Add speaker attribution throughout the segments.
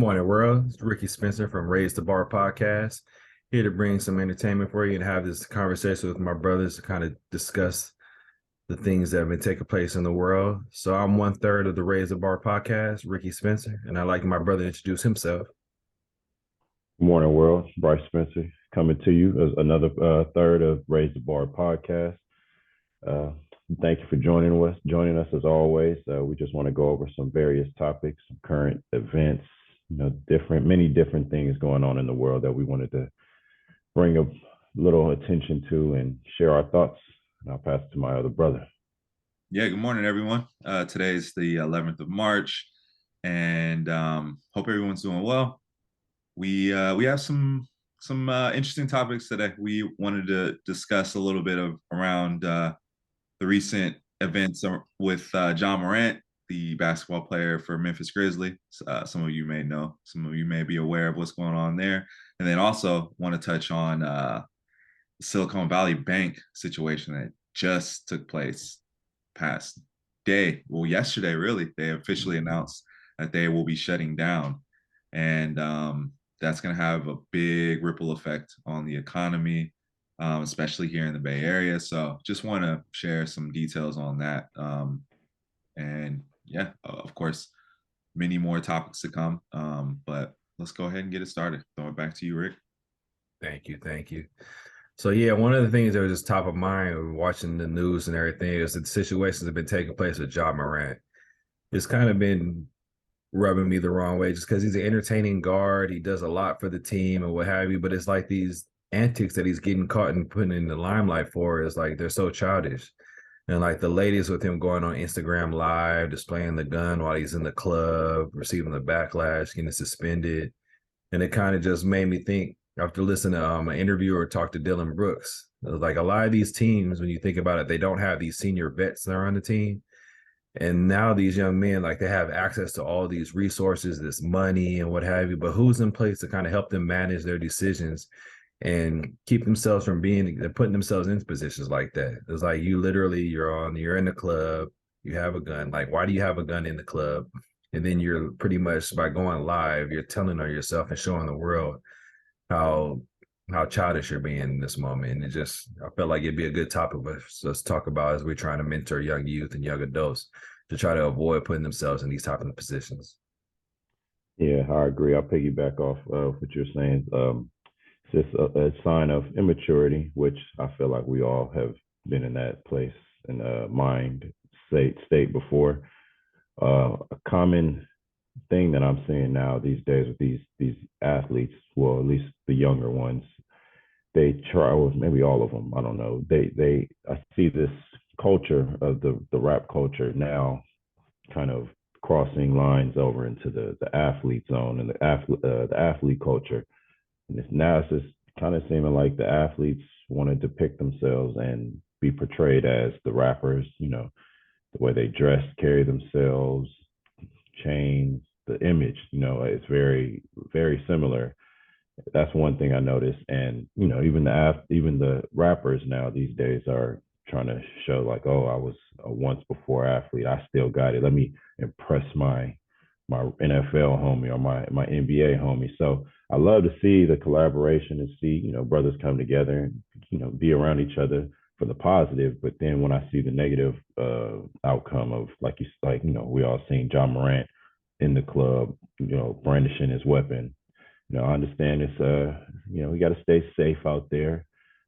Speaker 1: Morning, world. It's Ricky Spencer from Raise the Bar podcast, here to bring some entertainment for you and have this conversation with my brothers to kind of discuss the things that have been taking place in the world. So I'm one third of the Raise the Bar podcast, Ricky Spencer, and I'd like my brother to introduce himself.
Speaker 2: Good morning, world. Bryce Spencer coming to you as another third of Raise the Bar podcast. Uh, Thank you for joining us. Joining us as always. We just want to go over some various topics, some current events, many different things going on in the world that we wanted to bring a little attention to and share our thoughts. And I'll pass it to my other brother.
Speaker 3: Yeah, good morning, everyone. Today is the 11th of March, and hope everyone's doing well. We have some interesting topics today. We wanted to discuss a little bit of around the recent events with John Morant, the basketball player for Memphis Grizzlies. Some of you may know, some of you may be aware of what's going on there, and then also want to touch on the Silicon Valley Bank situation that just took place past day. Well, yesterday, really, they officially announced that they will be shutting down, and that's going to have a big ripple effect on the economy, especially here in the Bay Area. So, just want to share some details on that, and yeah, of course, many more topics to come. But let's go ahead and get it started. Throw it back to you, Rick.
Speaker 1: Thank you. So yeah, one of the things that was just top of mind watching the news and everything is that the situations that have been taking place with John Morant. It's kind of been rubbing me the wrong way just because he's an entertaining guard. He does a lot for the team and what have you, but it's like these antics that he's getting caught and putting in the limelight for is like they're so childish. And like the latest with him going on Instagram Live, displaying the gun while he's in the club, receiving the backlash, getting suspended. And it kind of just made me think after listening to an interview or talk to Dylan Brooks, like a lot of these teams, when you think about it, they don't have these senior vets that are on the team. And now these young men, like they have access to all these resources, this money and what have you, but who's in place to kind of help them manage their decisions and keep themselves from putting themselves in positions like that? It's like you're in the club, you have a gun. Like, why do you have a gun in the club? And then you're pretty much, by going live, you're telling on yourself and showing the world how childish you're being in this moment. And I felt like it'd be a good topic for us to talk about as we're trying to mentor young youth and young adults to try to avoid putting themselves in these type of positions.
Speaker 2: Yeah, I agree. I'll piggyback off what you're saying. It's just a sign of immaturity, which I feel like we all have been in that place and mind state before. A common thing that I'm seeing now these days with these athletes, well, at least the younger ones, they try, or maybe all of them, I don't know. I see this culture of the rap culture now kind of crossing lines over into the athlete zone and the athlete culture. And it's just kind of seeming like the athletes want to depict themselves and be portrayed as the rappers, the way they dress, carry themselves, chains, the image, it's very, very similar. That's one thing I noticed. And, even the rappers now these days are trying to show like, oh, I was a once before athlete. I still got it. Let me impress my NFL homie or my NBA homie. So I love to see the collaboration and see, brothers come together and, be around each other for the positive. But then when I see the negative outcome of we all seen John Morant in the club, brandishing his weapon. I understand it's we got to stay safe out there,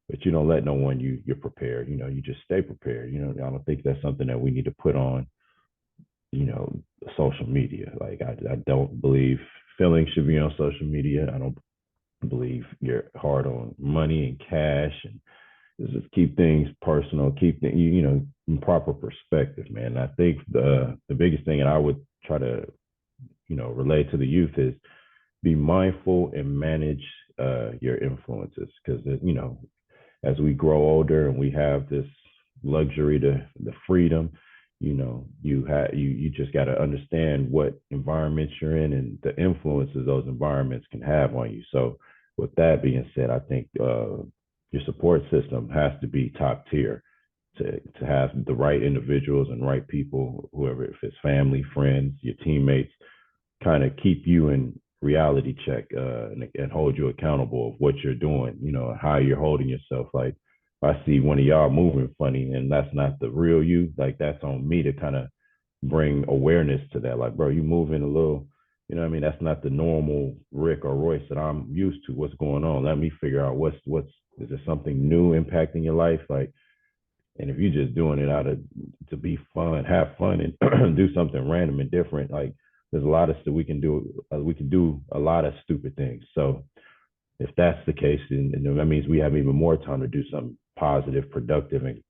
Speaker 2: but you don't let no one you're prepared. You just stay prepared. I don't think that's something that we need to put on, social media. Like I don't believe feelings should be on social media. I don't believe you're hard on money and cash, and just keep things personal, keep the, in proper perspective, man. I think the biggest thing, and I would try to, relate to the youth, is be mindful and manage your influences, because as we grow older and we have this luxury to the freedom, you just got to understand what environments you're in and the influences those environments can have on you. So with that being said, I think your support system has to be top tier to have the right individuals and right people, whoever, if it's family, friends, your teammates, kind of keep you in reality check and hold you accountable of what you're doing, you know, how you're holding yourself. Like if I see one of y'all moving funny and that's not the real you, like that's on me to kind of bring awareness to that. Like, bro, you moving a little, you know what I mean? That's not the normal Rick or Royce that I'm used to. What's going on? Let me figure out what's is there something new impacting your life? Like, and if you're just doing it out of to be fun, have fun, and do something random and different, like there's a lot of stuff we can do. We can do a lot of stupid things. So if that's the case, then that means we have even more time to do something positive, productive, and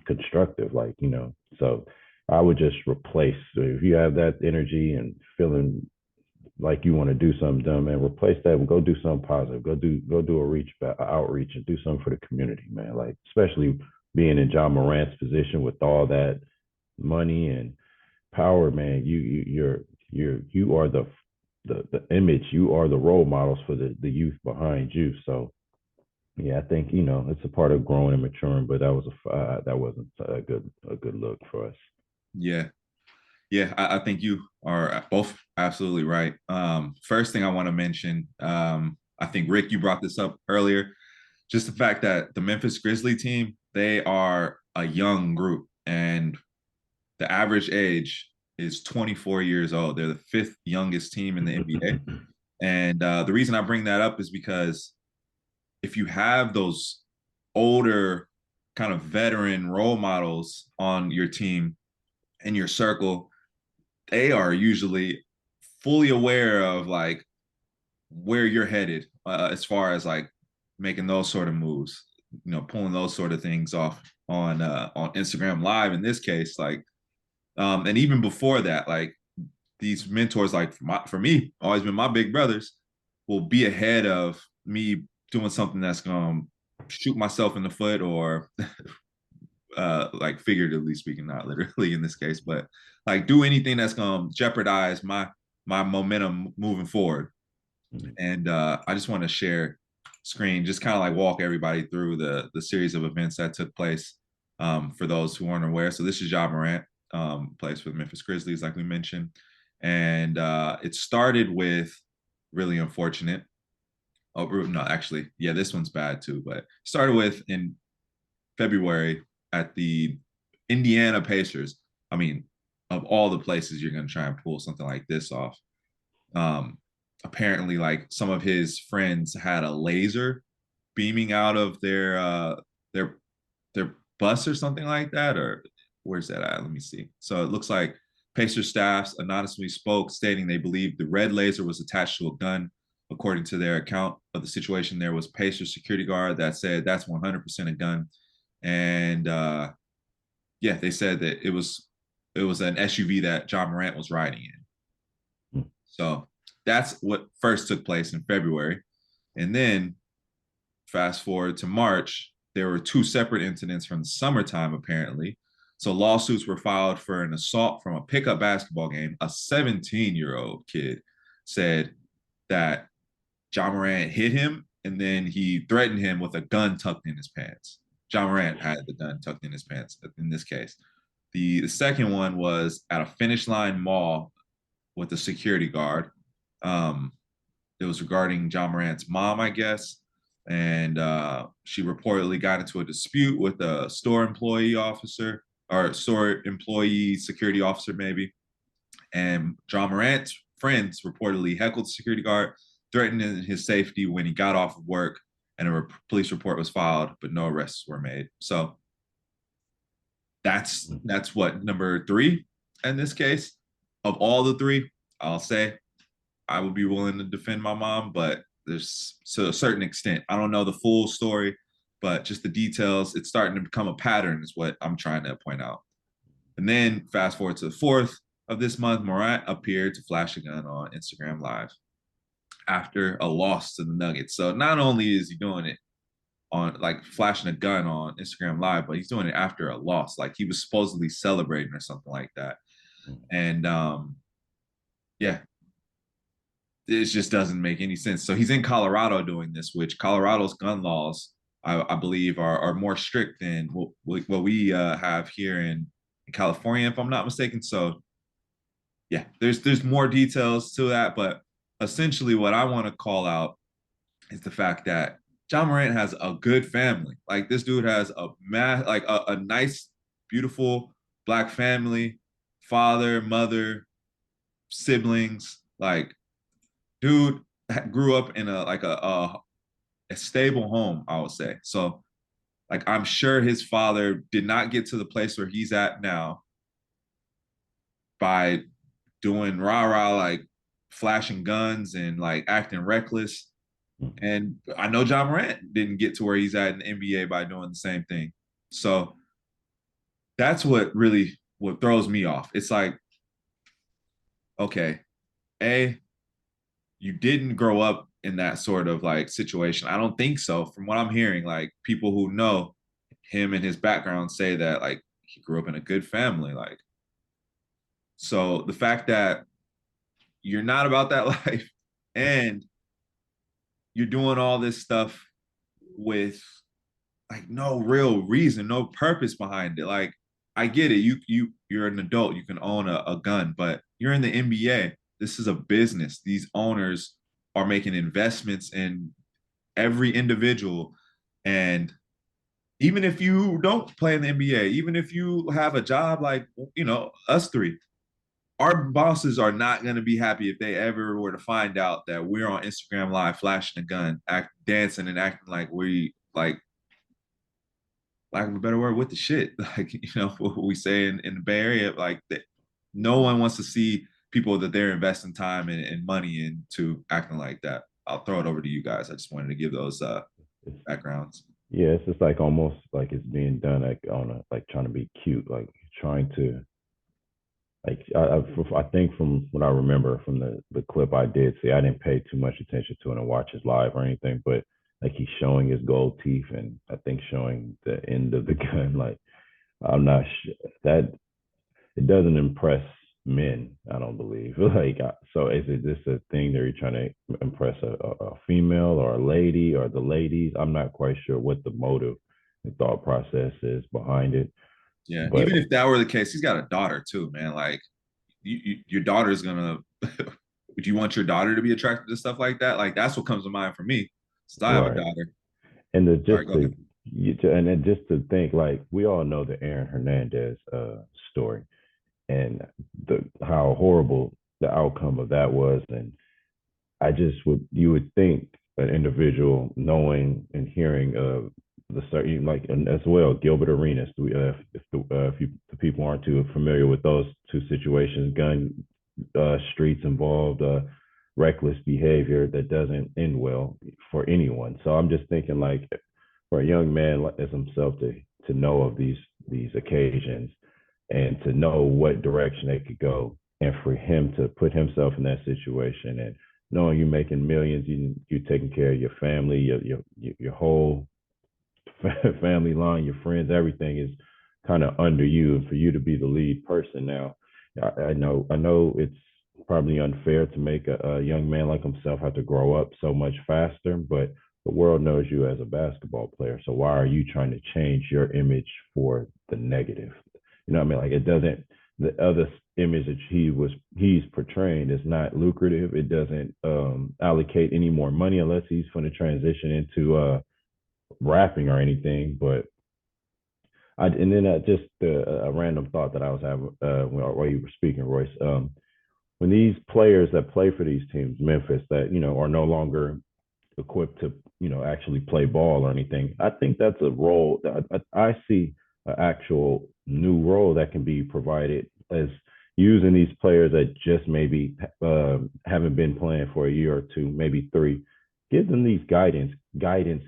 Speaker 2: constructive. Like, you know, so I would just replace. So if you have that energy and feeling like you want to do something dumb, man, replace that and go do something positive. Go do a outreach and do something for the community, man. Like especially being in John Morant's position with all that money and power, man. You are the image. You are the role models for the youth behind you. So yeah, I think, you know, it's a part of growing and maturing, but that wasn't a good look for us.
Speaker 3: Yeah. Yeah, I think you are both absolutely right. First thing I want to mention, I think Rick, you brought this up earlier, just the fact that the Memphis Grizzly team, they are a young group and the average age is 24 years old. They're the fifth youngest team in the NBA. And the reason I bring that up is because if you have those older kind of veteran role models on your team in your circle, they are usually fully aware of like where you're headed as far as like making those sort of moves, you know, pulling those sort of things off on Instagram Live in this case, like, and even before that, like these mentors, like for me, always been my big brothers, will be ahead of me doing something that's gonna shoot myself in the foot or like figuratively speaking, not literally in this case, but like do anything that's gonna jeopardize my momentum moving forward. And I just want to share screen, just kind of like walk everybody through the series of events that took place for those who aren't aware. So this is Ja Morant, plays for the Memphis Grizzlies, like we mentioned, and it started with really unfortunate. Oh no, actually, yeah, this one's bad too. But started with in February at the Indiana Pacers. I mean, of all the places you're going to try and pull something like this off, apparently, like some of his friends had a laser beaming out of their their bus or something like that. Or where's that at? Let me see. So it looks like Pacer staffs anonymously spoke, stating they believed the red laser was attached to a gun. According to their account of the situation, there was Pacer security guard that said that's 100% a gun. And yeah, they said that it was an SUV that John Morant was riding in. So that's what first took place in February. And then fast forward to March, there were two separate incidents from the summertime, apparently. So lawsuits were filed for an assault from a pickup basketball game. A 17-year-old kid said that John Morant hit him and then he threatened him with a gun tucked in his pants. John Morant had the gun tucked in his pants in this case. The second one was at a Finish Line mall with a security guard. It was regarding John Morant's mom, I guess. And she reportedly got into a dispute with a store employee officer or store employee security officer, maybe. And John Morant's friends reportedly heckled the security guard, threatening his safety when he got off of work, and a police report was filed, but no arrests were made. So that's what number 3 in this case. Of all the 3, I'll say I would be willing to defend my mom, but there's to a certain extent. I don't know the full story, but just the details, it's starting to become a pattern is what I'm trying to point out. And then fast forward to the 4th of this month, Morant appeared to flash a gun on Instagram Live after a loss to the Nuggets. So not only is he doing it on like flashing a gun on Instagram Live, but he's doing it after a loss. Like he was supposedly celebrating or something like that. And yeah, it just doesn't make any sense. So he's in Colorado doing this, which Colorado's gun laws, I believe, are more strict than what we have here in California, if I'm not mistaken. So yeah, there's more details to that, but essentially what I want to call out is the fact that John Morant has a good family. Like this dude has a nice, beautiful black family, father, mother, siblings. Like, dude grew up in a stable home, I would say. So, like, I'm sure his father did not get to the place where he's at now by doing rah rah, like flashing guns and like acting reckless. And I know John Morant didn't get to where he's at in the NBA by doing the same thing. So that's what throws me off. It's like, okay, A, you didn't grow up in that sort of like situation. I don't think so. From what I'm hearing, like people who know him and his background say that like he grew up in a good family. Like, so the fact that you're not about that life and you're doing all this stuff with like no real reason, no purpose behind it. Like, I get it. You're an adult. You can own a gun, but you're in the NBA. This is a business. These owners are making investments in every individual. And even if you don't play in the NBA, even if you have a job like, us three, our bosses are not going to be happy if they ever were to find out that we're on Instagram Live flashing a gun, dancing and acting like we like lack of a better word, with the shit. Like, what we say in the Bay Area, like that no one wants to see people that they're investing time and money into acting like that. I'll throw it over to you guys. I just wanted to give those backgrounds.
Speaker 2: Yeah, it's just like almost like it's being done like on a like trying to be cute, like trying to like I think from what I remember from the clip I did see, I didn't pay too much attention to it and watch his live or anything, but like he's showing his gold teeth and I think showing the end of the gun. Like I'm not sure that it doesn't impress men. I don't believe. Like so, is it just a thing that you're trying to impress a female or a lady or the ladies? I'm not quite sure what the motive and thought process is behind it,
Speaker 3: Yeah,
Speaker 2: but
Speaker 3: even if that were the case, he's got a daughter too, man. Like, your daughter's gonna. Would you want your daughter to be attracted to stuff like that? Like, that's what comes to mind for me. Since I have a
Speaker 2: right.
Speaker 3: daughter.
Speaker 2: And to
Speaker 3: Sorry,
Speaker 2: just
Speaker 3: go ahead.
Speaker 2: and then just to think, like we all know the Aaron Hernandez story and the how horrible the outcome of that was, and I just would you would think an individual knowing and hearing the certain like and as well Gilbert Arenas. If the people aren't too familiar with those two situations, gun streets involved, reckless behavior that doesn't end well for anyone. So I'm just thinking like for a young man as himself to know of these occasions and to know what direction they could go, and for him to put himself in that situation and knowing you're making millions, you're taking care of your family, your whole family line, your friends, everything is kind of under you, and for you to be the lead person now, I know it's probably unfair to make a young man like himself have to grow up so much faster, but the world knows you as a basketball player. So why are you trying to change your image for the negative? You know what I mean? Like it doesn't. The other image that he's portraying is not lucrative. It doesn't allocate any more money unless he's going to transition into rapping or anything. But and then just a random thought that I was having while you were speaking, Royce. When these players that play for these teams, Memphis, that are no longer equipped to actually play ball or anything, I think that's a role that I see an actual new role that can be provided as using these players that just maybe haven't been playing for a year or two, maybe three. Give them these guidance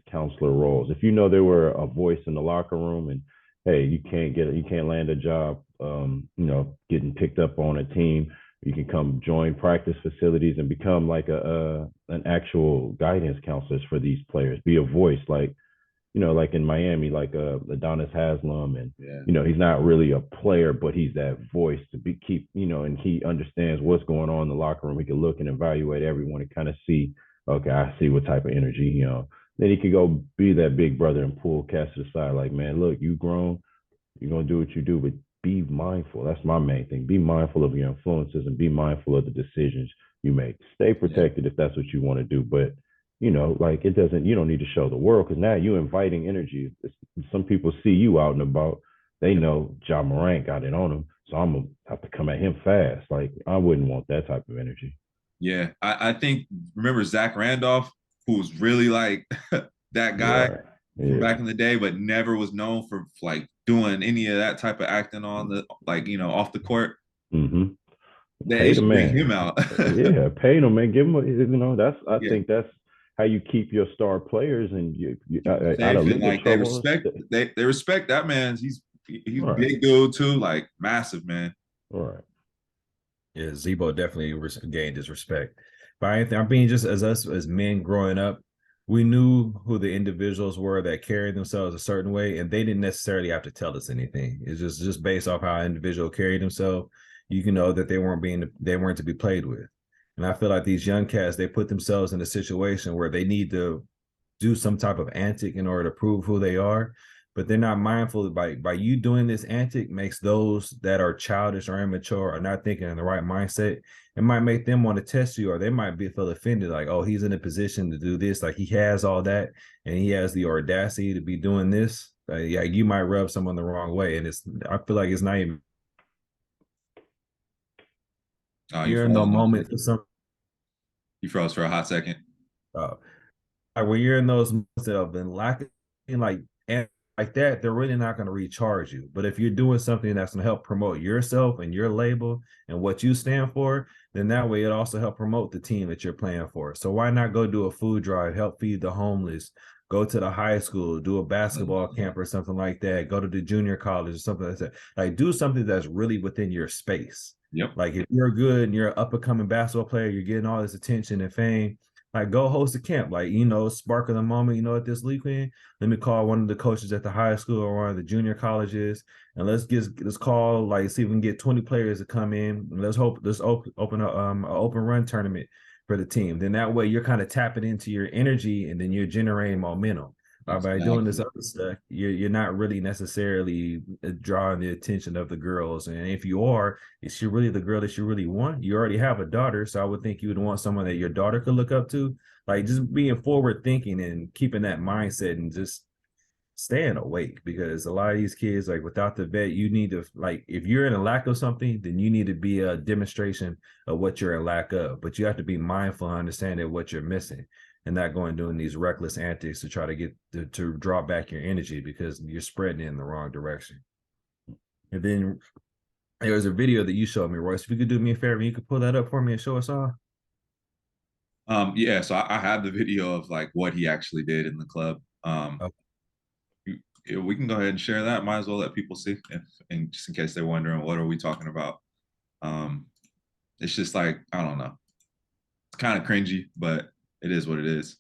Speaker 2: counselor roles. If they were a voice in the locker room, and hey, you can't land a job, getting picked up on a team, you can come join practice facilities and become like an actual guidance counselors for these players. Be a voice, like in Miami, like Adonis Haslam, and
Speaker 3: Yeah.
Speaker 2: he's not really a player, but he's that voice to keep, and he understands what's going on in the locker room. He can look and evaluate everyone and kind of see, okay, I see what type of energy, Then he could go be that big brother and pull cats to the side, like, man, look, you grown, you're gonna do what you do, but be mindful. That's my main thing. Be mindful of your influences and be mindful of the decisions you make. Stay protected if that's what you want to do. But like it doesn't. You don't need to show the world because now you're inviting energy. Some people see you out and about. They know Ja Morant got it on him, so I'm gonna have to come at him fast. Like I wouldn't want that type of energy.
Speaker 3: Yeah, I think remember Zach Randolph, who was really like that guy
Speaker 2: Right.
Speaker 3: from
Speaker 2: Yeah.
Speaker 3: back in the day, but never was known for like doing any of that type of acting on the like off the court.
Speaker 2: Mm-hmm.
Speaker 3: They
Speaker 2: Pay the
Speaker 3: should bring
Speaker 2: man.
Speaker 3: him out.
Speaker 2: Yeah, pay them man. Give them. That's I
Speaker 3: Yeah,
Speaker 2: think that's how you keep your star players and you out
Speaker 3: safe
Speaker 2: of
Speaker 3: and
Speaker 2: legal
Speaker 3: like they
Speaker 2: trouble.
Speaker 3: respect they respect that man. He's
Speaker 2: All right.
Speaker 3: big dude too, like massive man.
Speaker 2: All right.
Speaker 1: Yeah, Zebo definitely gained his respect. But I'm being just as us as men growing up, we knew who the individuals were that carried themselves a certain way, and they didn't necessarily have to tell us anything. It's just based off how an individual carried himself. You can know that they weren't to be played with. And I feel like these young cats, they put themselves in a situation where they need to do some type of antic in order to prove who they are, but they're not mindful by you doing this antic makes those that are childish or immature or not thinking in the right mindset. It might make them want to test you, or they might feel offended, like, oh, he's in a position to do this, like he has all that, and he has the audacity to be doing this. Yeah, you might rub someone the wrong way, and I feel like it's not even
Speaker 3: Oh, you
Speaker 1: you're in the
Speaker 3: froze.
Speaker 1: moment for some.
Speaker 3: You froze for a hot second.
Speaker 1: Uh, like when you're in those moments that have been lacking, like and like that, they're really not going to recharge you. But if you're doing something that's going to help promote yourself and your label and what you stand for, then that way it also help promote the team that you're playing for. So why not go do a food drive, help feed the homeless, go to the high school, do a basketball camp or something like that, go to the junior college or something like that. Like do something that's really within your space.
Speaker 3: Yep.
Speaker 1: Like if you're good and you're an up and coming basketball player, you're getting all this attention and fame, like go host a camp, like spark of the moment. At this weekend, let me call one of the coaches at the high school or one of the junior colleges, and let's call, like, see if we can get 20 players to come in. And let's open an open run tournament for the team. Then that way you're kind of tapping into your energy, and then you're generating momentum. By doing this
Speaker 3: Exactly.
Speaker 1: other stuff, you're not really necessarily drawing the attention of the girls. And if you are, is she really the girl that you really want? You already have a daughter, so I would think you would want someone that your daughter could look up to. Like just being forward thinking and keeping that mindset and just staying awake, because a lot of these kids, like without the vet, you need to, like, if you're in a lack of something, then you need to be a demonstration of what you're in lack of. But you have to be mindful and understand that what you're missing, and not going doing these reckless antics to try to get to draw back your energy because you're spreading it in the wrong direction. And then there was a video that you showed me, Royce. If you could do me a favor, you could pull that up for me and show us all.
Speaker 3: Yeah, so I have the video of like what he actually did in the club.
Speaker 1: Oh,
Speaker 3: We can go ahead and share that. Might as well let people see, and just in case they're wondering, what are we talking about? Um, it's just like I don't know. It's kind of cringy, but it is what it is.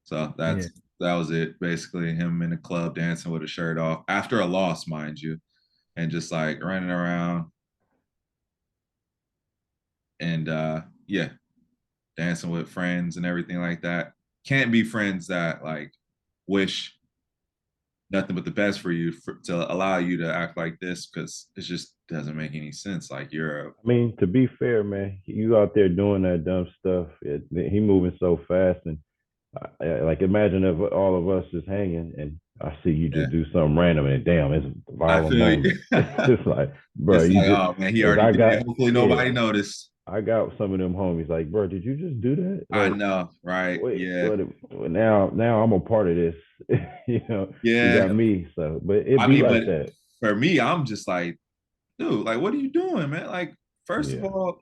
Speaker 3: So
Speaker 1: yeah.
Speaker 3: that was it. Basically, him in the club dancing with a shirt off after a loss, mind you, and just like running around and yeah, dancing with friends and everything like that. Can't be friends that like wish nothing but the best for you to allow you to act like this, because it just doesn't make any sense. Like you're
Speaker 2: I mean, to be fair, man, you out there doing that dumb stuff. He moving so fast, and like imagine if all of us is hanging, and I see you
Speaker 3: yeah,
Speaker 2: just do something random, and damn, it's a
Speaker 3: I
Speaker 2: viral
Speaker 3: feel you.
Speaker 2: moment. It's like, bro,
Speaker 3: It's
Speaker 2: you
Speaker 3: like,
Speaker 2: just
Speaker 3: oh man, he
Speaker 2: because
Speaker 3: already
Speaker 2: I
Speaker 3: did
Speaker 2: got
Speaker 3: it. Hopefully nobody
Speaker 2: yeah,
Speaker 3: noticed.
Speaker 2: I got some of them homies like, bro, did you just do that?
Speaker 3: I
Speaker 2: Like,
Speaker 3: know, right?
Speaker 2: wait,
Speaker 3: Yeah,
Speaker 2: what? Now I'm a part of this. You
Speaker 3: yeah.
Speaker 2: got me. So, but it
Speaker 3: I
Speaker 2: be
Speaker 3: mean,
Speaker 2: like
Speaker 3: but
Speaker 2: that.
Speaker 3: for me, I'm just like, dude, like, what are you doing, man? Like, first of
Speaker 2: Yeah,
Speaker 3: all,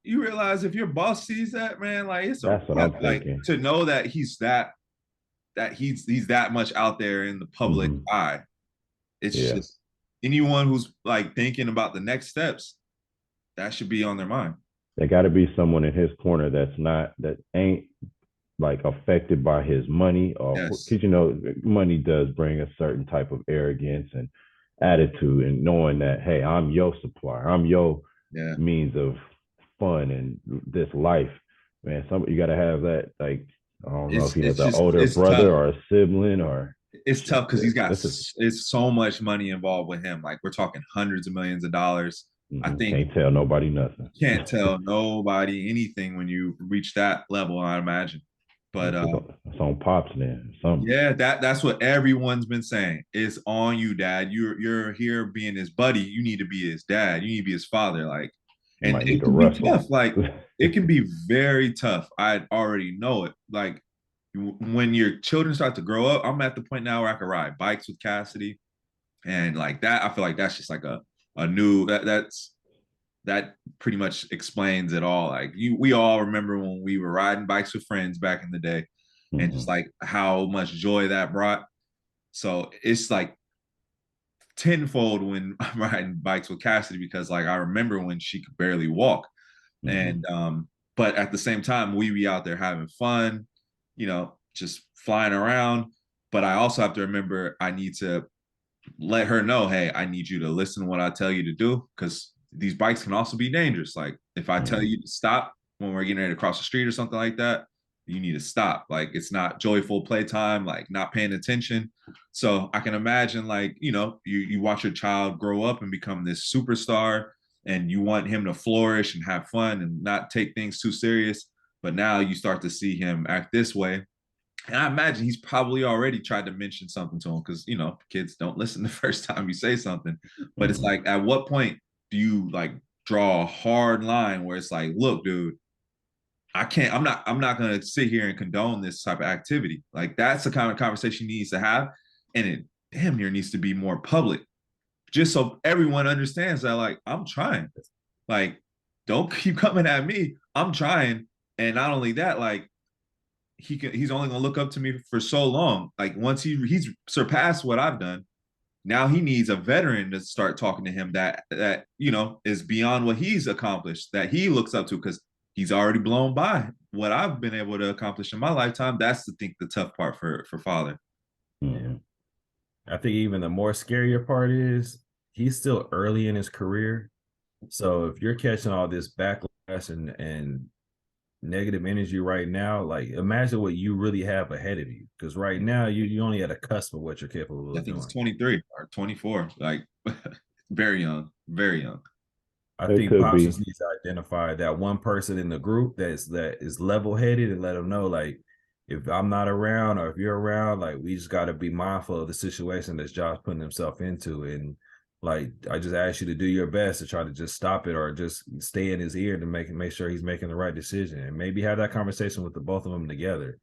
Speaker 3: you realize if your boss sees that, man, like it's a
Speaker 2: that's what
Speaker 3: wrap.
Speaker 2: I'm
Speaker 3: Like
Speaker 2: thinking.
Speaker 3: to know that he's that much out there in the public
Speaker 2: Hmm.
Speaker 3: eye. It's
Speaker 2: Yeah.
Speaker 3: just anyone who's like thinking about the next steps, that should be on their mind.
Speaker 2: There got to be someone in his corner that ain't like affected by his money, or
Speaker 3: Yes.
Speaker 2: because money does bring a certain type of arrogance and attitude, and knowing that, hey, I'm your supplier, I'm your
Speaker 3: Yeah.
Speaker 2: means of fun and this life, man. You got to have that. Like, I don't know if he has
Speaker 3: It's
Speaker 2: an
Speaker 3: just
Speaker 2: older
Speaker 3: it's
Speaker 2: brother
Speaker 3: tough.
Speaker 2: or a sibling or
Speaker 3: It's tough because he's got
Speaker 2: this is
Speaker 3: it's so much money involved with him. Like we're talking hundreds of millions of dollars. I think
Speaker 2: Can't tell nobody nothing.
Speaker 3: you can't tell nobody anything when you reach that level, I imagine. But
Speaker 2: It's on pops then. Something.
Speaker 3: yeah, that's what everyone's been saying. It's on you, dad. You're here being his buddy. You need to be his dad. You need to be his father. Like,
Speaker 2: You
Speaker 3: and
Speaker 2: might need
Speaker 3: it
Speaker 2: to
Speaker 3: can be
Speaker 2: wrestle.
Speaker 3: tough. Like, it can be very tough. I already know it. Like, when your children start to grow up, I'm at the point now where I can ride bikes with Cassidy, and like that, I feel like that's just like a new that pretty much explains it all. Like we all remember when we were riding bikes with friends back in the day, and just like how much joy that brought. So it's like tenfold when I'm riding bikes with Cassidy, because like I remember when she could barely walk. And but at the same time, we be out there having fun, just flying around. But I also have to remember I need to let her know, hey, I need you to listen to what I tell you to do, because these bikes can also be dangerous. Like if I tell you to stop when we're getting ready to cross the street or something like that, you need to stop. Like it's not joyful playtime, like not paying attention. So I can imagine, like, you watch your child grow up and become this superstar, and you want him to flourish and have fun and not take things too serious. But now you start to see him act this way, and I imagine he's probably already tried to mention something to him, because, kids don't listen the first time you say something. But it's like, at what point do you like draw a hard line where it's like, look, dude, I'm not going to sit here and condone this type of activity. Like that's the kind of conversation he needs to have. And it damn near needs to be more public, just so everyone understands that, like, I'm trying. Like, don't keep coming at me. I'm trying. And not only that, like, he's only gonna look up to me for so long. Like once he's surpassed what I've done, now he needs a veteran to start talking to him that is beyond what he's accomplished, that he looks up to, because he's already blown by what I've been able to accomplish in my lifetime. That's the tough part for father.
Speaker 1: Yeah. I think even the more scarier part is he's still early in his career. So if you're catching all this backlash and negative energy right now, like imagine what you really have ahead of you. Because right now you only at a cusp of what you're capable
Speaker 3: I
Speaker 1: of
Speaker 3: think it's
Speaker 1: doing.
Speaker 3: 23 or 24, like very young, very young.
Speaker 1: I
Speaker 2: It
Speaker 1: think
Speaker 2: could
Speaker 1: Pops
Speaker 2: be.
Speaker 1: just needs to identify that one person in the group that is level headed and let them know, like, if I'm not around or if you're around, like we just got to be mindful of the situation that Josh putting himself into. And like I just ask you to do your best to try to just stop it or just stay in his ear to make sure he's making the right decision, and maybe have that conversation with the both of them together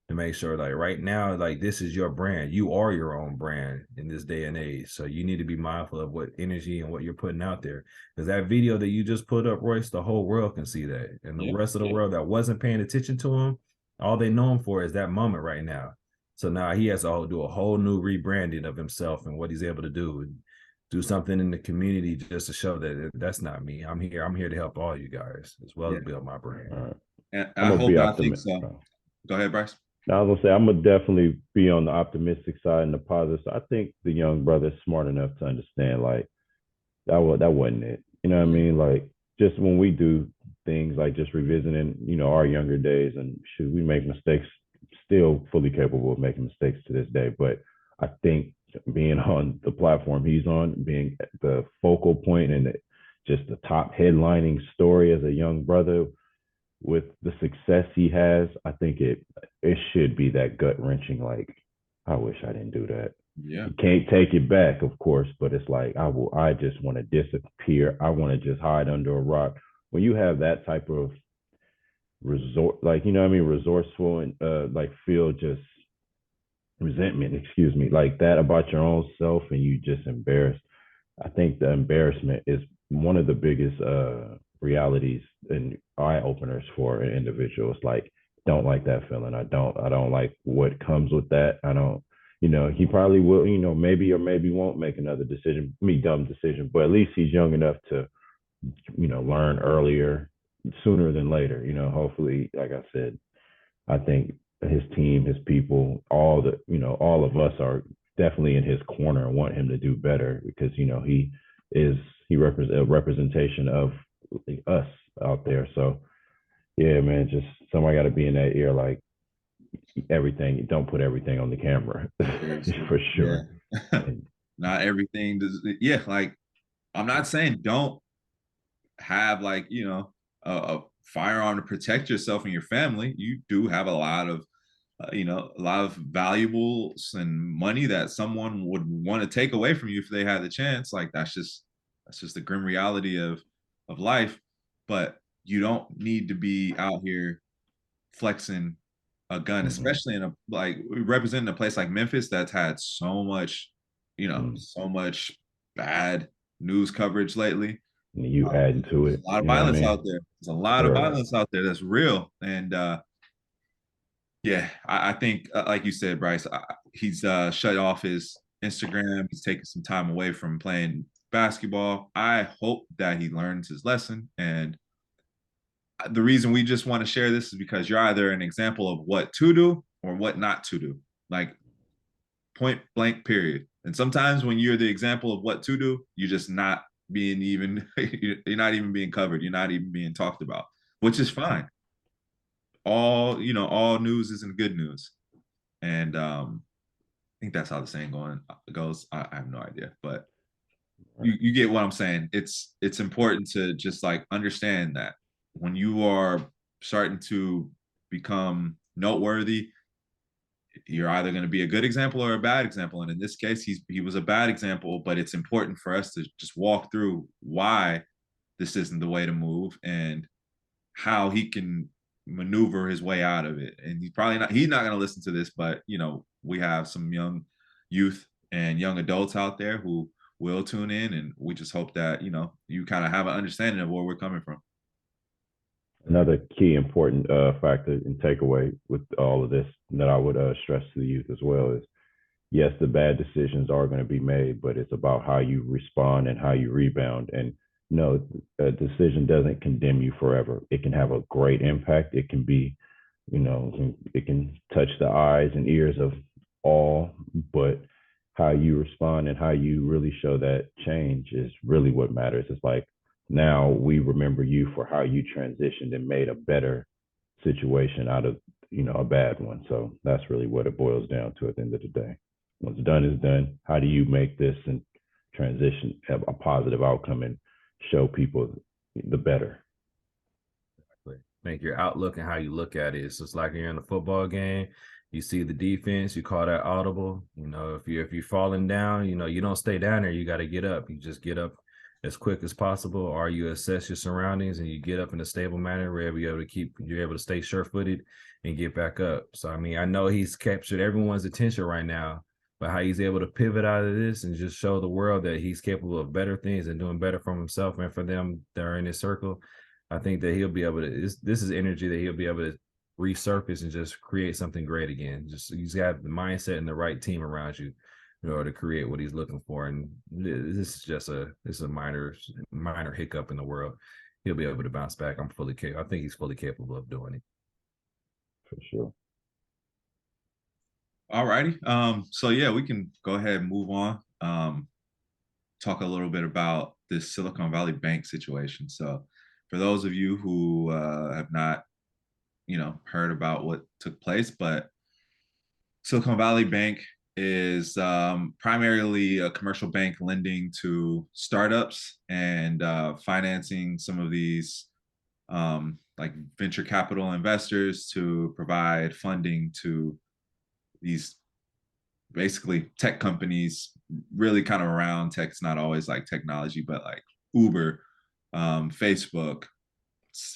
Speaker 1: to make sure, like, right now, like, this is your brand. You are your own brand in this day and age. So you need to be mindful of what energy and what you're putting out there. Because that video that you just put up, Royce, the whole world can see that. And the rest of the world that wasn't paying attention to him, all they know him for is that moment right now. So now he has to do a whole new rebranding of himself and what he's able to do. And do something in the community just to show that that's not me. I'm here. I'm here to help all you guys as well as build my brand.
Speaker 2: All right.
Speaker 3: And
Speaker 2: I'm
Speaker 3: I
Speaker 2: gonna
Speaker 3: hope
Speaker 2: be
Speaker 3: and I think
Speaker 2: optimistic.
Speaker 3: so. Go ahead, Bryce.
Speaker 2: I was gonna say I'm gonna definitely be on the optimistic side and the positive side. I think the young brother's smart enough to understand, like, that wasn't it. You know what I mean? Like, just when we do things like just revisiting, our younger days, and should we make mistakes, still fully capable of making mistakes to this day. But I think being on the platform he's on, being the focal point and just the top headlining story as a young brother with the success he has, I think it should be that gut wrenching, like, I wish I didn't do that.
Speaker 3: Yeah.
Speaker 2: You can't take it back, of course, but it's like I just want to disappear. I want to just hide under a rock. When you have that type of resort, like, resourceful and like feel just resentment, excuse me, like that about your own self, and you just embarrassed. I think the embarrassment is one of the biggest realities and eye openers for an individual. It's like, don't like that feeling. I don't like what comes with that. I don't, he probably will, maybe or maybe won't make another decision, dumb decision, but at least he's young enough to, learn earlier, sooner than later. Hopefully, like I said, I think his team, his people, all of us are definitely in his corner and want him to do better, because he represents a representation of us out there. So yeah, man, just somebody got to be in that ear, like, everything. Don't put everything on the camera. For sure.
Speaker 3: Yeah. Not everything does. Yeah, like, I'm not saying don't have like, you know, a firearm to protect yourself and your family, you do have a lot of you know, a lot of valuables and money that someone would want to take away from you if they had the chance. Like that's just the grim reality of life. But you don't need to be out here flexing a gun,
Speaker 2: Hmm.
Speaker 3: especially in a like representing a place like Memphis that's had so much, you know,
Speaker 2: Hmm.
Speaker 3: so much bad news coverage lately.
Speaker 2: You adding to
Speaker 3: There's
Speaker 2: it,
Speaker 3: a lot of
Speaker 2: you know what I
Speaker 3: violence out
Speaker 2: mean?
Speaker 3: there. There's a lot of
Speaker 2: Right.
Speaker 3: violence out there that's real, and yeah, I think, like you said, Bryce, he's shut off his Instagram. He's taking some time away from playing basketball. I hope that he learns his lesson. And the reason we just want to share this is because you're either an example of what to do or what not to do, like point blank, period. And sometimes when you're the example of what to do, you're just not being even, you're not even being covered. You're not even being talked about, which is fine. All, you know, all news isn't good news. And think that's how the saying goes. I have no idea, but you get what I'm saying. It's important to just like understand that when you are starting to become noteworthy, you're either going to be a good example or a bad example. And in this case, he was a bad example, but it's important for us to just walk through why this isn't the way to move and how he can maneuver his way out of it. And he's not going to listen to this, but you know, we have some young youth and young adults out there who will tune in, and we just hope that, you know, you kind of have an understanding of where we're coming from.
Speaker 2: Another key important factor and takeaway with all of this that I would stress to the youth as well is yes, the bad decisions are going to be made, but it's about how you respond and how you rebound. And no, a decision doesn't condemn you forever. It can have a great impact. It can be, you know, it can touch the eyes and ears of all, but how you respond and how you really show that change is really what matters. It's like now we remember you for how you transitioned and made a better situation out of, you know, a bad one. So that's really what it boils down to at the end of the day. What's done is done. How do you make this and transition have a positive outcome and show people the better?
Speaker 1: Make your outlook and how you look at it. It's just like you're in a football game. You see the defense, you call that audible. You know, if you're falling down, you know, you don't stay down there. You got to get up. You just get up as quick as possible, or you assess your surroundings and you get up in a stable manner where you're able to stay sure-footed and get back up. So I mean, I know he's captured everyone's attention right now, but how he's able to pivot out of this and just show the world that he's capable of better things and doing better for himself and for them that are in his circle. I think that he'll be able to. This is energy that he'll be able to resurface and just create something great again. Just he's got the mindset and the right team around you in order to create what he's looking for. And this is just a minor hiccup in the world. He'll be able to bounce back. I think he's fully capable of doing it.
Speaker 2: For sure.
Speaker 3: All righty. So yeah, we can go ahead and move on. Talk a little bit about this Silicon Valley Bank situation. So for those of you who have not, you know, heard about what took place, but Silicon Valley Bank is primarily a commercial bank lending to startups and financing some of these like venture capital investors to provide funding to these basically tech companies, really kind of around tech. It's not always like technology, but like Uber, Facebook,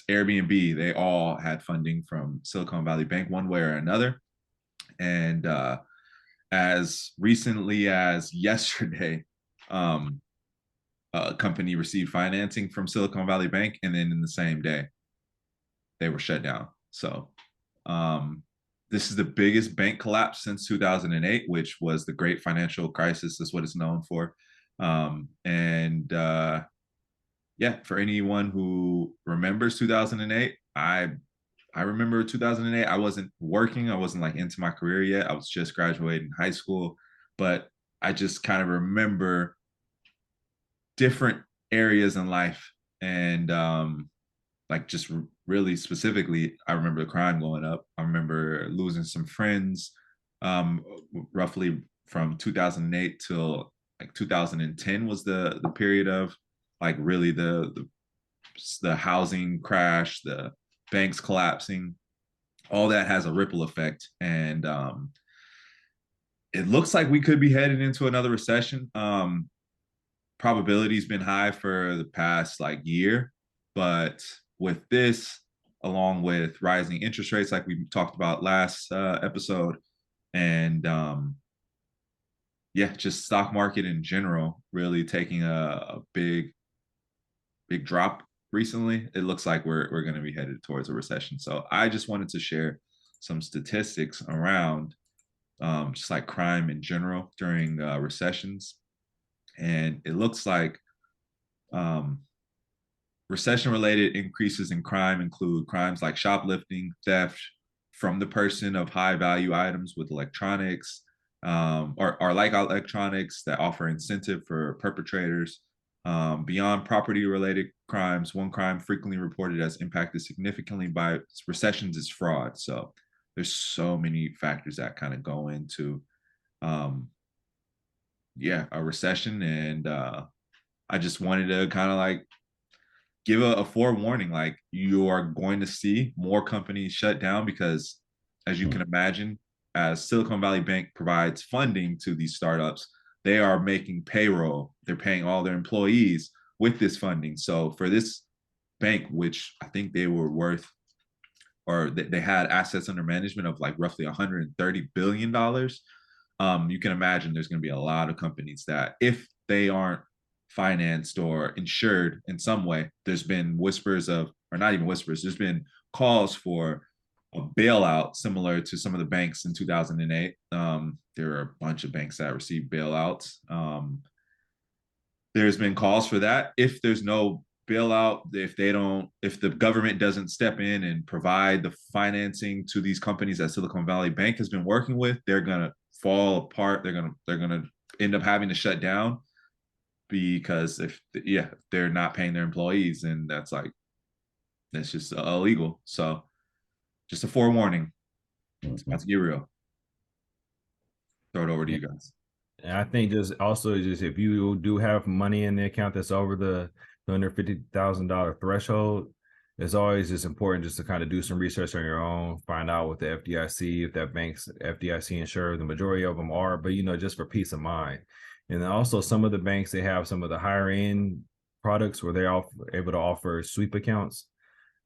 Speaker 3: Airbnb, they all had funding from Silicon Valley Bank one way or another. And as recently as yesterday, um, a company received financing from Silicon Valley Bank, and then in the same day, they were shut down. So um, this is the biggest bank collapse since 2008, which was the Great Financial Crisis. That's what it's known for. And yeah, for anyone who remembers 2008, I remember 2008. I wasn't working. I wasn't like into my career yet. I was just graduating high school, but I just kind of remember different areas in life and like just really specifically, I remember the crime going up. I remember losing some friends, um, roughly from 2008 till like 2010 was the period of like really the the housing crash, the banks collapsing, all that has a ripple effect. And it looks like we could be headed into another recession. Probability's been high for the past like year, but with this, along with rising interest rates, like we talked about last episode, and yeah, just stock market in general really taking a big drop recently, it looks like we're going to be headed towards a recession. So I just wanted to share some statistics around just like crime in general during recessions, and it looks like um, recession-related increases in crime include crimes like shoplifting, theft from the person of high-value items with electronics, or like electronics that offer incentive for perpetrators. Beyond property-related crimes, one crime frequently reported as impacted significantly by recessions is fraud. So there's so many factors that kind of go into, yeah, a recession, and I just wanted to kind of like give a forewarning, like you are going to see more companies shut down because, as you can imagine, as Silicon Valley Bank provides funding to these startups, they are making payroll, they're paying all their employees with this funding. So for this bank, which I think they were worth, or they had assets under management of like roughly $130 billion, you can imagine there's going to be a lot of companies that, if they aren't financed or insured in some way, there's been whispers of, or not even whispers, there's been calls for a bailout similar to some of the banks in 2008. There are a bunch of banks that received bailouts. There's been calls for that. If there's no bailout, if the government doesn't step in and provide the financing to these companies that Silicon Valley Bank has been working with, they're gonna fall apart. They're gonna end up having to shut down, because if they're not paying their employees, and that's just illegal. So just a forewarning. It's about to get real. Throw it over to you guys.
Speaker 1: And I think just also just if you do have money in the account that's over the $250,000 threshold, it's always just important just to kind of do some research on your own, find out what the FDIC, if that bank's FDIC insured, the majority of them are, but just for peace of mind. And then also some of the banks, they have some of the higher end products where they're able to offer sweep accounts.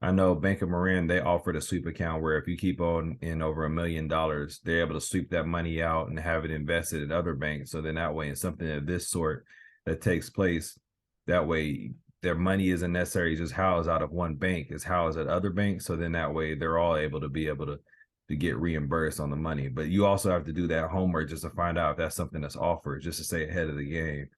Speaker 1: I know Bank of Marin, they offered a sweep account where if you keep on in over $1 million, they're able to sweep that money out and have it invested in other banks. So then that way, in something of this sort that takes place, that way their money isn't necessarily just housed out of one bank, it's housed at other banks. So then that way they're all able to get reimbursed on the money. But you also have to do that homework just to find out if that's something that's offered, just to stay ahead of the game.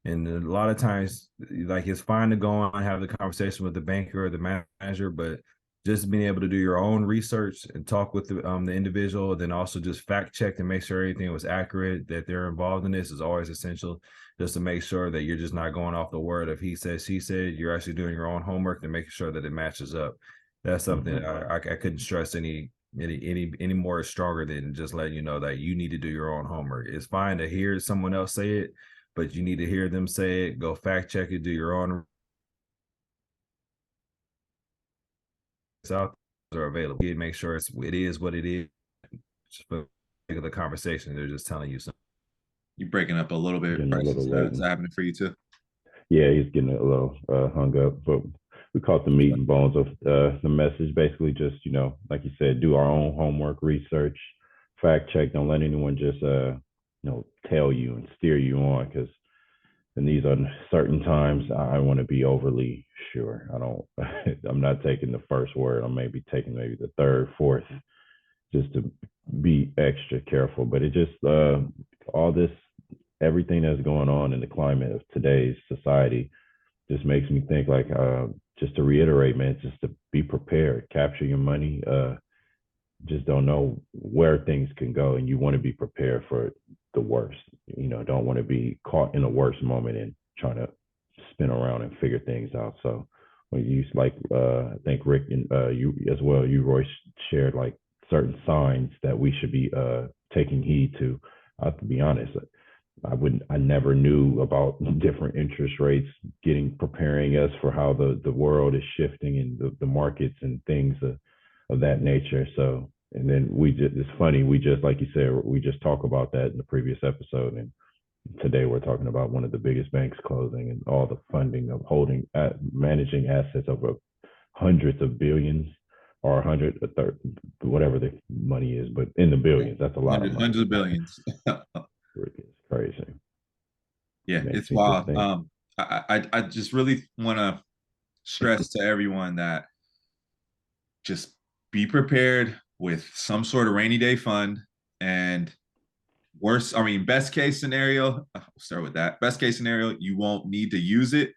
Speaker 1: And a lot of times, like, it's fine to go on and have the conversation with the banker or the manager, but just being able to do your own research and talk with the individual, then also just fact check and make sure everything was accurate, that they're involved in this, is always essential, just to make sure that you're just not going off the word of he said, she said. You're actually doing your own homework and making sure that it matches up. That's something I couldn't stress any more stronger than just letting you know that you need to do your own homework. It's fine to hear someone else say it, but you need to hear them say it, go fact check it, do your own. Out are available. Make sure it is what it is. Just for the conversation, they're just telling you something.
Speaker 3: You breaking up a little bit.
Speaker 2: Getting a little late.
Speaker 3: Is that happening for you too?
Speaker 2: Yeah, he's getting a little hung up, but we caught the meat and bones of the message. Basically, just like you said, do our own homework, research, fact check. Don't let anyone just tell you and steer you on, because in these uncertain times, I want to be overly sure. I'm not taking the first word. I'm maybe taking the third, fourth, just to be extra careful. But it just all this, everything that's going on in the climate of today's society just makes me think, like, just to reiterate, man, just to be prepared, capture your money. Just don't know where things can go, and you want to be prepared for the worst. Don't want to be caught in a worse moment and trying to spin around and figure things out. So when you I think Rick and you as well, you Roy shared like certain signs that we should be taking heed to. To be honest, I never knew about different interest rates, preparing us for how the world is shifting and the markets and things of that nature. So, and then it's funny, we just, like you said, we just talked about that in the previous episode. And today we're talking about one of the biggest banks closing and all the funding of managing assets over hundreds of billions or whatever the money is, but in the billions. That's a lot of money.
Speaker 3: Hundreds of billions.
Speaker 2: It's crazy.
Speaker 3: Yeah,
Speaker 2: Makes
Speaker 3: it's
Speaker 2: me just
Speaker 3: wild.
Speaker 2: think.
Speaker 3: I just really want to stress to everyone that just be prepared with some sort of rainy day fund. And best case scenario, I'll start with that. Best case scenario, you won't need to use it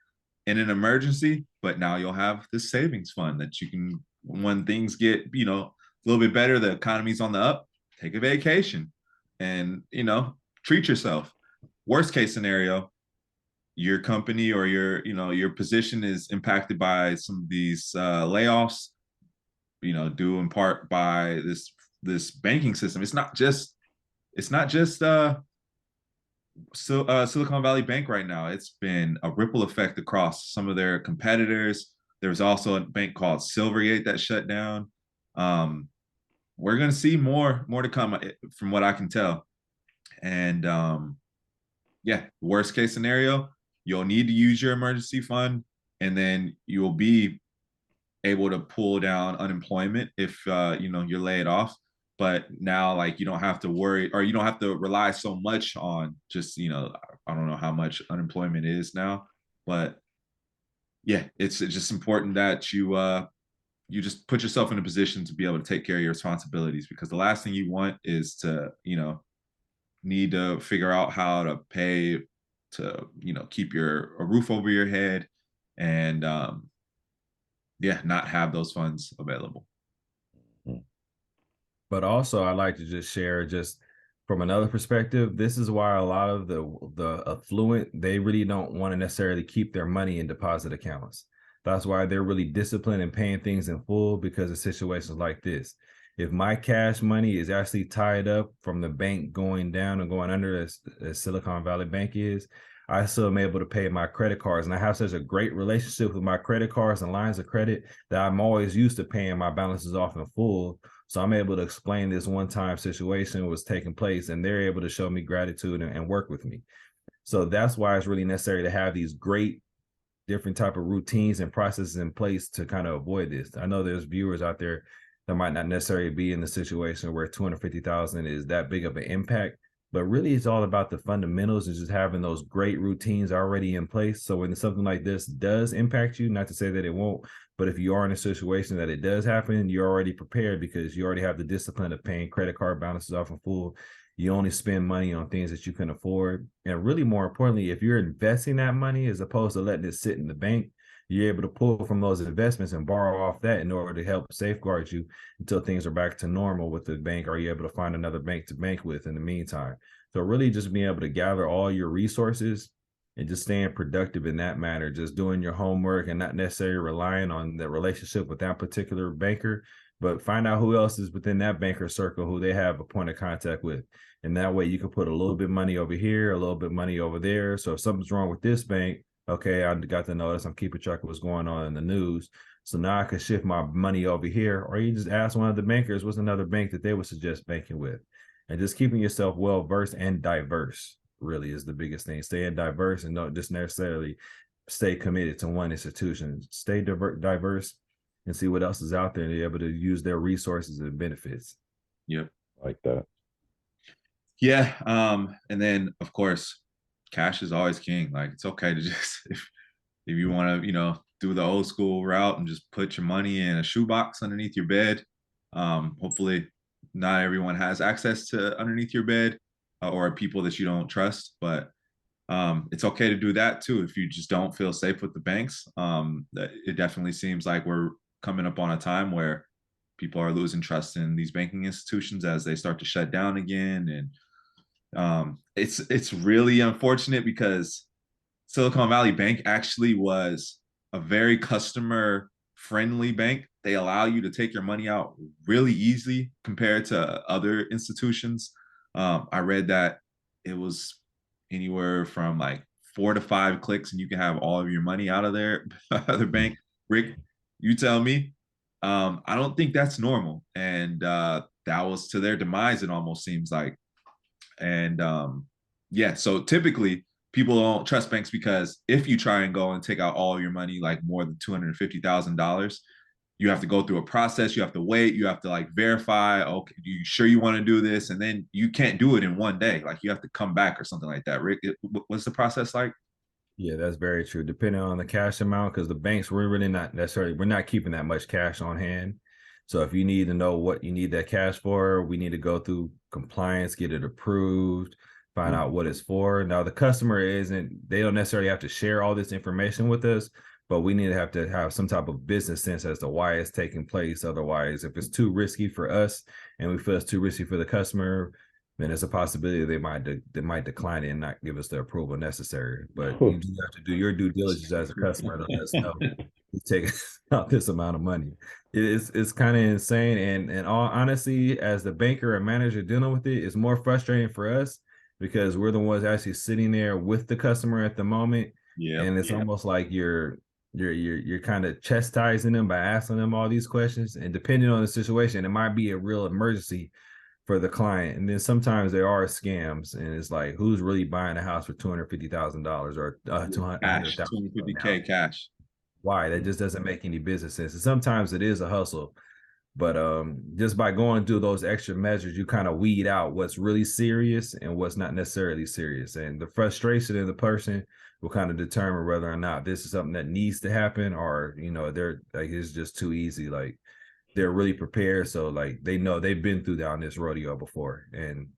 Speaker 3: in an emergency, but now you'll have this savings fund that you can, when things get, a little bit better, the economy's on the up, take a vacation and, treat yourself. Worst case scenario, your company or your position is impacted by some of these layoffs, due in part by this banking system. It's not just Silicon Valley Bank right now. It's been a ripple effect across some of their competitors. There was also a bank called Silvergate that shut down. We're going to see more to come from what I can tell. And yeah, worst case scenario, you'll need to use your emergency fund, and then you'll be able to pull down unemployment if you're laid off. But now, like, you don't have to worry, or you don't have to rely so much on just, I don't know how much unemployment is now, but yeah, it's just important that you just put yourself in a position to be able to take care of your responsibilities, because the last thing you want is to, need to figure out how to pay to, keep a roof over your head, and yeah, not have those funds available.
Speaker 1: But also, I like to just share, just from another perspective, this is why a lot of the affluent, they really don't want to necessarily keep their money in deposit accounts. That's why they're really disciplined in paying things in full, because of situations like this. If my cash money is actually tied up from the bank going down and going under, as Silicon Valley Bank is, I still am able to pay my credit cards. And I have such a great relationship with my credit cards and lines of credit that I'm always used to paying my balances off in full. So I'm able to explain this one-time situation was taking place, and they're able to show me gratitude and work with me. So that's why it's really necessary to have these great different type of routines and processes in place to kind of avoid this. I know there's viewers out there that might not necessarily be in the situation where 250,000 is that big of an impact, but really it's all about the fundamentals and just having those great routines already in place. So when something like this does impact you, not to say that it won't, but if you are in a situation that it does happen, you're already prepared, because you already have the discipline of paying credit card balances off in full. You only spend money on things that you can afford. And really, more importantly, if you're investing that money as opposed to letting it sit in the bank, you're able to pull from those investments and borrow off that in order to help safeguard you until things are back to normal with the bank, or you're able to find another bank to bank with in the meantime. So really just being able to gather all your resources and just staying productive in that manner, just doing your homework and not necessarily relying on the relationship with that particular banker, but find out who else is within that banker circle who they have a point of contact with. And that way you can put a little bit of money over here, a little bit of money over there. So if something's wrong with this bank, okay, I got to notice, I'm keeping track of what's going on in the news. So now I can shift my money over here, or you just ask one of the bankers what's another bank that they would suggest banking with. And just keeping yourself well versed and diverse really is the biggest thing. Staying diverse and don't just necessarily stay committed to one institution. Stay diverse and see what else is out there, and be able to use their resources and benefits.
Speaker 3: Yep.
Speaker 2: Like that.
Speaker 3: Yeah. And then of course, cash is always king. Like, it's okay to just, if you want to, do the old school route and just put your money in a shoebox underneath your bed. Hopefully not everyone has access to underneath your bed, or people that you don't trust, but it's okay to do that too if you just don't feel safe with the banks. It definitely seems like we're coming up on a time where people are losing trust in these banking institutions as they start to shut down again. And it's really unfortunate, because Silicon Valley Bank actually was a very customer friendly bank. They allow you to take your money out really easily compared to other institutions. I read that it was anywhere from like 4 to 5 clicks, and you can have all of your money out of their other bank. Rick, you tell me. I don't think that's normal, and that was to their demise. It almost seems like, and yeah. So typically, people don't trust banks because if you try and go and take out all of your money, like more than $250,000, you have to go through a process. You have to wait. You have to like verify. Okay, you sure you want to do this? And then you can't do it in one day. Like you have to come back or something like that. Rick, what's the process like?
Speaker 1: Yeah, that's very true. Depending on the cash amount, because the banks, we're really not necessarily, we're not keeping that much cash on hand. So if you need to know what you need that cash for, we need to go through compliance, get it approved, find out what it's for. Now the customer isn't, they don't necessarily have to share all this information with us, but we need to have some type of business sense as to why it's taking place. Otherwise, if it's too risky for us and we feel it's too risky for the customer, then there's a possibility they might decline it and not give us the approval necessary. But you do have to do your due diligence as a customer to let us know you take out this amount of money. It's kind of insane. And all honesty, as the banker and manager dealing with it, is more frustrating for us because we're the ones actually sitting there with the customer at the moment.
Speaker 3: Yeah.
Speaker 1: And it's almost like you're kind of chastising them by asking them all these questions. And depending on the situation, it might be a real emergency for the client. And then sometimes there are scams, and it's like, who's really buying a house for $250,000 or
Speaker 3: Cash,
Speaker 1: 200,000?
Speaker 3: 250K cash.
Speaker 1: Why? That just doesn't make any business sense. And sometimes it is a hustle, but just by going through those extra measures, you kind of weed out what's really serious and what's not necessarily serious. And the frustration of the person will kind of determine whether or not this is something that needs to happen, or they're like, it's just too easy. Like, they're really prepared, so like they know they've been through down this rodeo before, and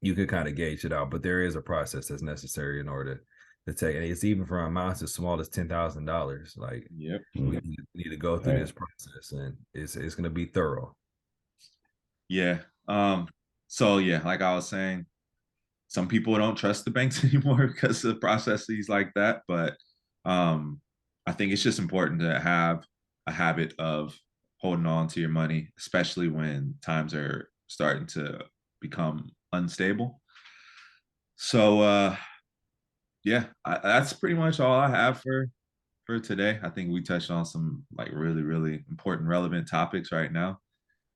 Speaker 1: you can kind of gauge it out. But there is a process that's necessary in order to take, and it's even from amounts as small as $10,000. Like, we need to go through this process, and it's going to be thorough.
Speaker 3: Yeah. So yeah, like I was saying, some people don't trust the banks anymore because of processes like that. But I think it's just important to have a habit of holding on to your money, especially when times are starting to become unstable. So yeah, that's pretty much all I have for today. I think we touched on some like really, really important, relevant topics right now.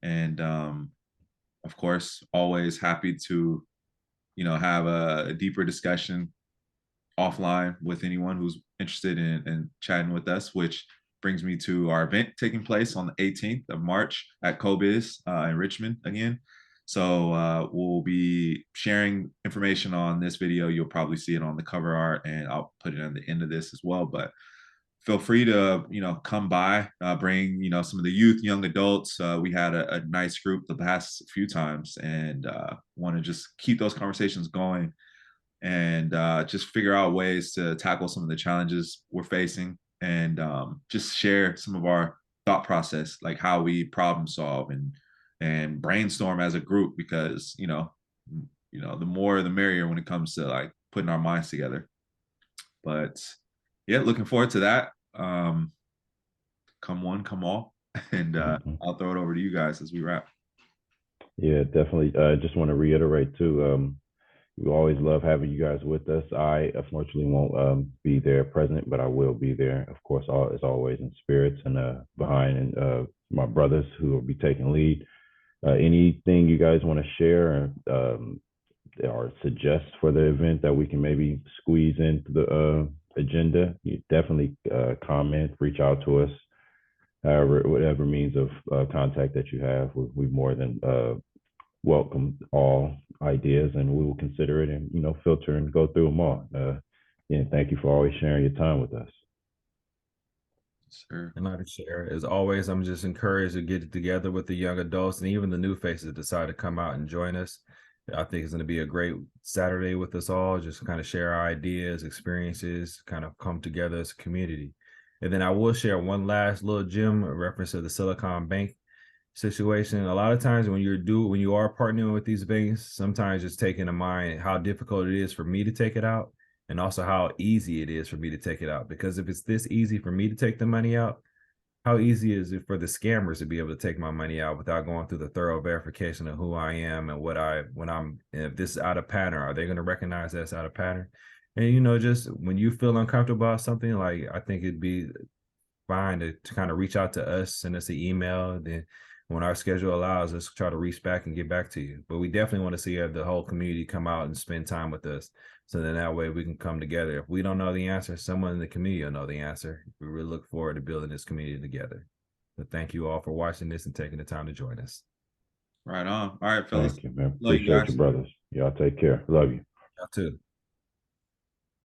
Speaker 3: And of course, always happy to, have a deeper discussion offline with anyone who's interested in chatting with us, which brings me to our event taking place on the 18th of March at CoBiz in Richmond again. So we'll be sharing information on this video. You'll probably see it on the cover art, and I'll put it on the end of this as well. But feel free to come by, bring some of the youth, young adults. We had a nice group the past few times, and want to just keep those conversations going, and just figure out ways to tackle some of the challenges we're facing, and just share some of our thought process, like how we problem solve and brainstorm as a group, because the more the merrier when it comes to like putting our minds together. But yeah, looking forward to that. Come one, come all. And I'll throw it over to you guys as we wrap.
Speaker 2: Yeah, definitely. Just want to reiterate too. We always love having you guys with us. I unfortunately won't be there present, but I will be there, of course, as always, in spirits and behind my brothers who will be taking lead. Anything you guys want to share or suggest for the event that we can maybe squeeze into the agenda, you definitely comment, reach out to us. Whatever means of contact that you have, we more than welcome all ideas, and we will consider it and filter and go through them all. And thank you for always sharing your time with us.
Speaker 1: Sure. And I can share. As always, I'm just encouraged to get together with the young adults and even the new faces decide to come out and join us. I think it's going to be a great Saturday with us all, just kind of share our ideas, experiences, kind of come together as a community. And then I will share one last little gem, a reference to the Silicon Bank situation. A lot of times when you are partnering with these banks, sometimes just taking in mind how difficult it is for me to take it out, and also how easy it is for me to take it out. Because if it's this easy for me to take the money out, how easy is it for the scammers to be able to take my money out without going through the thorough verification of who I am and if this is out of pattern, are they going to recognize that's out of pattern? And just when you feel uncomfortable about something, like I think it'd be fine to kind of reach out to us, send us an email. Then when our schedule allows us, try to reach back and get back to you. But we definitely want to see the whole community come out and spend time with us. So then that way we can come together. If we don't know the answer, someone in the community will know the answer. We really look forward to building this community together. But thank you all for watching this and taking the time to join us.
Speaker 3: Right on. All right, fellas.
Speaker 2: Thank you, man.
Speaker 3: Love you
Speaker 2: Appreciate
Speaker 3: guys.
Speaker 2: you, brothers. Y'all take care. Love you.
Speaker 1: Y'all too.